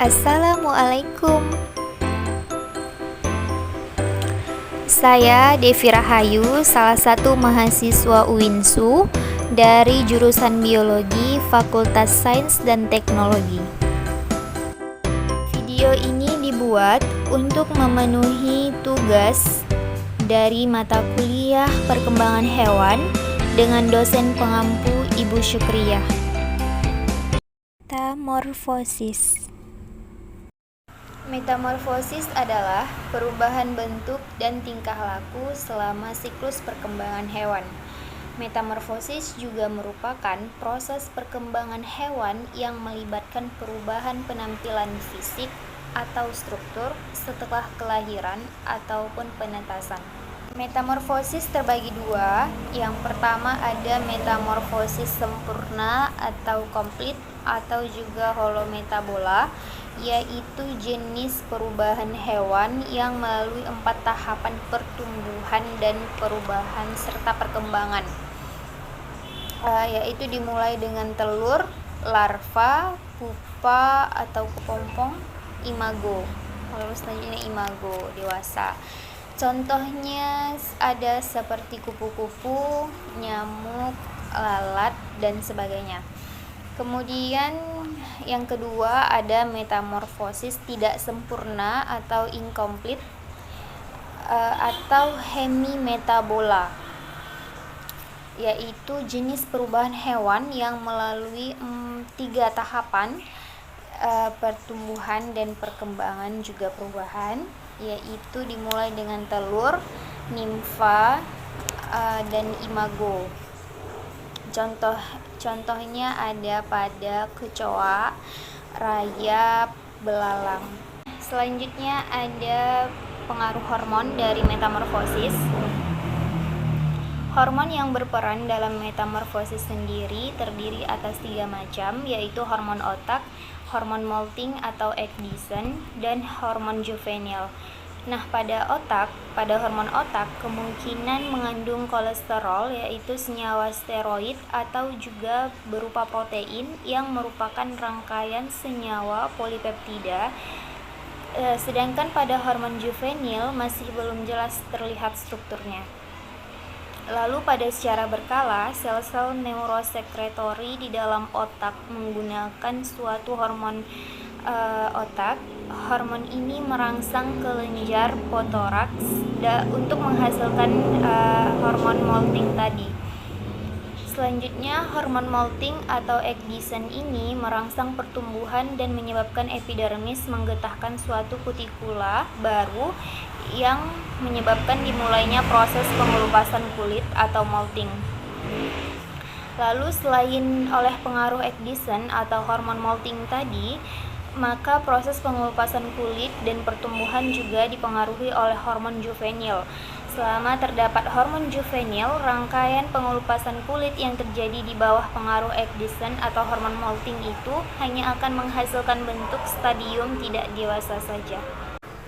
Assalamualaikum. Saya Devi Rahayu, salah satu mahasiswa UINSU dari jurusan Biologi Fakultas Sains dan Teknologi. Video ini dibuat untuk memenuhi tugas dari mata kuliah Perkembangan Hewan dengan dosen pengampu Ibu Syukriyah. Metamorfosis. Metamorfosis adalah perubahan bentuk dan tingkah laku selama siklus perkembangan hewan. Metamorfosis juga merupakan proses perkembangan hewan yang melibatkan perubahan penampilan fisik atau struktur setelah kelahiran ataupun penetasan. Metamorfosis terbagi dua. Yang pertama ada metamorfosis sempurna atau komplit atau juga holometabola, yaitu jenis perubahan hewan yang melalui 4 tahapan pertumbuhan dan perubahan serta perkembangan, yaitu dimulai dengan telur, larva, pupa atau kepompong, imago, lalu selanjutnya imago dewasa. Contohnya ada seperti kupu-kupu, nyamuk, lalat, dan sebagainya. Kemudian yang kedua ada metamorfosis tidak sempurna atau incomplete atau hemimetabola, yaitu jenis perubahan hewan yang melalui 3 tahapan pertumbuhan dan perkembangan juga perubahan, yaitu dimulai dengan telur, nimfa, dan imago. Contohnya ada pada kecoa, rayap, belalang. Selanjutnya ada pengaruh hormon dari metamorfosis. Hormon yang berperan dalam metamorfosis sendiri terdiri atas 3 macam, yaitu hormon otak, hormon molting atau Addison, dan hormon juvenil. Nah, pada hormon otak kemungkinan mengandung kolesterol, yaitu senyawa steroid atau juga berupa protein yang merupakan rangkaian senyawa polipeptida. Sedangkan pada hormon juvenil masih belum jelas terlihat strukturnya. Lalu pada secara berkala, sel-sel neurosekretori di dalam otak menggunakan suatu hormon otak. Hormon ini merangsang kelenjar potoraks untuk menghasilkan hormon molting tadi. Selanjutnya, hormon molting atau Addison ini merangsang pertumbuhan dan menyebabkan epidermis menggetahkan suatu kutikula baru yang menyebabkan dimulainya proses pengelupasan kulit atau molting. Lalu selain oleh pengaruh Addison atau hormon molting tadi, maka proses pengelupasan kulit dan pertumbuhan juga dipengaruhi oleh hormon juvenil. Selama terdapat hormon juvenil, rangkaian pengelupasan kulit yang terjadi di bawah pengaruh Addison atau hormon molting itu hanya akan menghasilkan bentuk stadium tidak dewasa saja.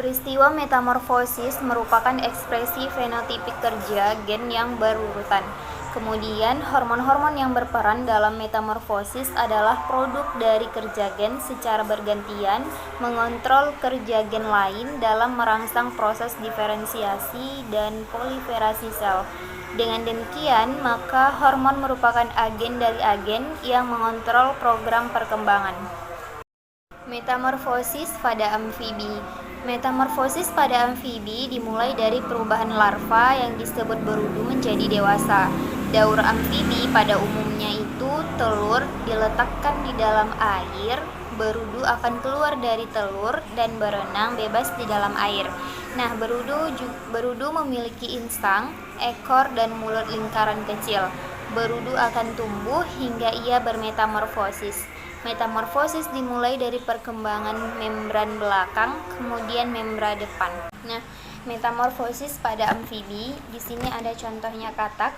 Peristiwa metamorfosis merupakan ekspresi fenotipik kerja gen yang berurutan. Kemudian, hormon-hormon yang berperan dalam metamorfosis adalah produk dari kerja gen secara bergantian mengontrol kerja gen lain dalam merangsang proses diferensiasi dan proliferasi sel. Dengan demikian, maka hormon merupakan agen dari agen yang mengontrol program perkembangan. Metamorfosis pada amfibi. Metamorfosis pada amfibi dimulai dari perubahan larva yang disebut berudu menjadi dewasa. Daur amfibi pada umumnya itu telur diletakkan di dalam air, berudu akan keluar dari telur dan berenang bebas di dalam air. Nah, berudu memiliki insang, ekor dan mulut lingkaran kecil. Berudu akan tumbuh hingga ia bermetamorfosis. Metamorfosis dimulai dari perkembangan membran belakang, kemudian membran depan. Nah, metamorfosis pada amfibi, di sini ada contohnya katak.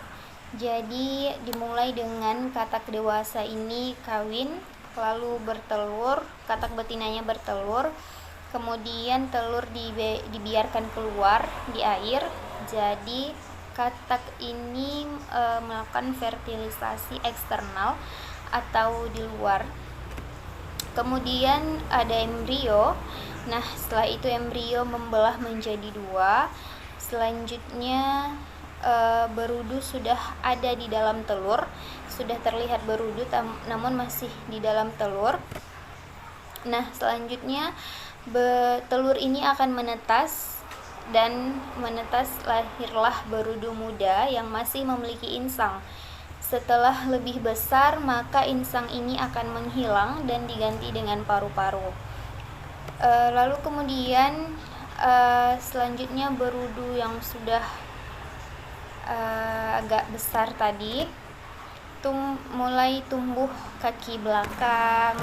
Jadi dimulai dengan katak dewasa ini kawin, lalu bertelur, katak betinanya bertelur, kemudian telur dibiarkan keluar di air. Jadi katak ini melakukan fertilisasi eksternal atau di luar. Kemudian ada embrio. Nah, setelah itu embrio membelah menjadi 2. Selanjutnya berudu sudah ada di dalam telur, sudah terlihat berudu namun masih di dalam telur. Nah, selanjutnya telur ini akan menetas, dan menetas lahirlah berudu muda yang masih memiliki insang. Setelah lebih besar, maka insang ini akan menghilang dan diganti dengan paru-paru. Lalu kemudian selanjutnya berudu yang sudah agak besar tadi mulai tumbuh kaki belakang,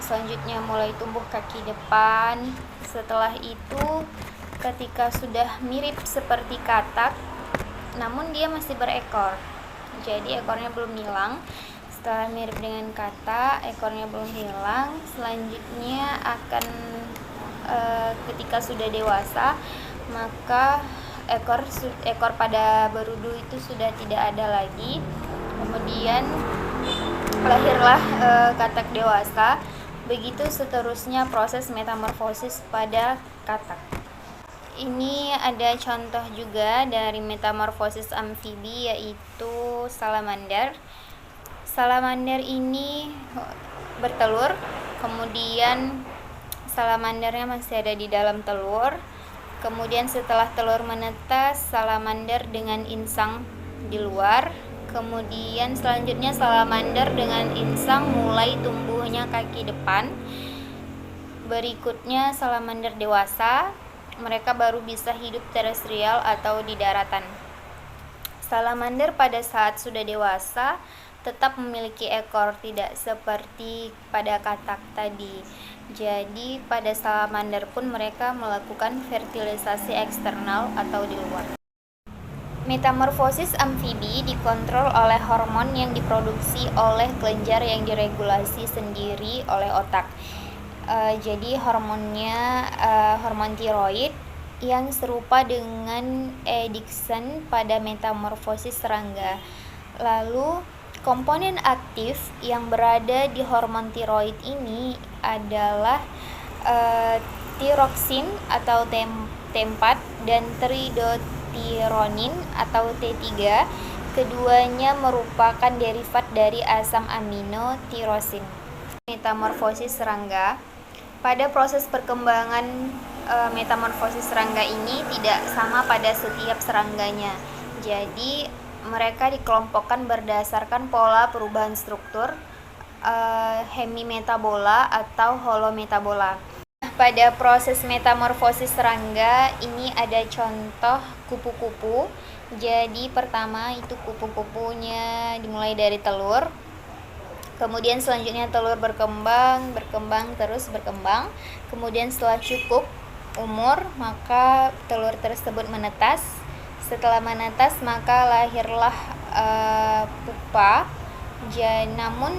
selanjutnya mulai tumbuh kaki depan. Setelah itu ketika sudah mirip seperti katak namun dia masih berekor, jadi ekornya belum hilang. Setelah mirip dengan katak, ekornya belum hilang, selanjutnya akan ketika sudah dewasa, maka ekor pada berudu itu sudah tidak ada lagi. Kemudian lahirlah katak dewasa. Begitu seterusnya proses metamorfosis pada katak. Ini ada contoh juga dari metamorfosis amfibi, yaitu salamander. Salamander ini bertelur, kemudian salamandernya masih ada di dalam telur. Kemudian setelah telur menetas, salamander dengan insang di luar. Kemudian selanjutnya salamander dengan insang mulai tumbuhnya kaki depan. Berikutnya salamander dewasa, mereka baru bisa hidup terestrial atau di daratan. Salamander pada saat sudah dewasa tetap memiliki ekor, tidak seperti pada katak tadi. Jadi pada salamander pun mereka melakukan fertilisasi eksternal atau di luar. Metamorfosis amfibi dikontrol oleh hormon yang diproduksi oleh kelenjar yang diregulasi sendiri oleh otak. Jadi hormonnya hormon tiroid yang serupa dengan Dixon pada metamorfosis serangga. Lalu komponen aktif yang berada di hormon tiroid ini adalah tiroksin atau T4 dan tridotironin atau T3. Keduanya merupakan derivat dari asam amino tirosin. Metamorfosis serangga. Pada proses perkembangan metamorfosis serangga ini tidak sama pada setiap serangganya. Jadi mereka dikelompokkan berdasarkan pola perubahan struktur, hemimetabola atau holometabola. Pada proses metamorfosis serangga ini ada contoh kupu-kupu. Jadi pertama itu kupu-kupunya dimulai dari telur. Kemudian selanjutnya telur berkembang, terus berkembang. Kemudian setelah cukup umur, maka telur tersebut menetas. Setelah menetas, maka lahirlah pupa. Namun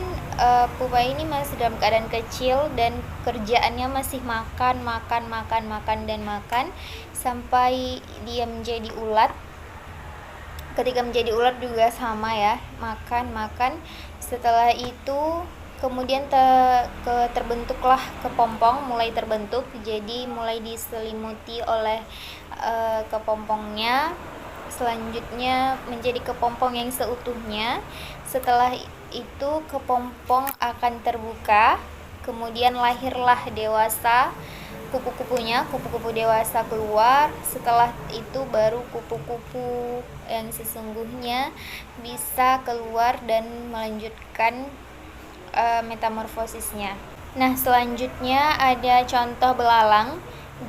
pupa ini masih dalam keadaan kecil dan kerjaannya masih makan sampai dia menjadi ulat. Ketika menjadi ulat juga sama ya, makan. Setelah itu kemudian terbentuklah kepompong, mulai terbentuk, jadi mulai diselimuti oleh kepompongnya. Selanjutnya menjadi kepompong yang seutuhnya. Setelah itu kepompong akan terbuka, kemudian lahirlah dewasa kupu-kupunya, kupu-kupu dewasa keluar. Setelah itu baru kupu-kupu yang sesungguhnya bisa keluar dan melanjutkan metamorfosisnya. Nah, selanjutnya ada contoh belalang.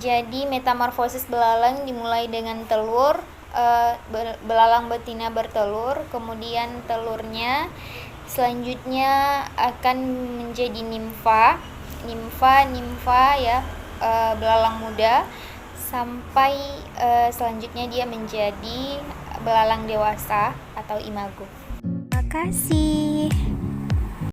Jadi metamorfosis belalang dimulai dengan telur, belalang betina bertelur, kemudian telurnya selanjutnya akan menjadi nimfa ya, belalang muda, sampai selanjutnya dia menjadi belalang dewasa atau imago. Terima kasih.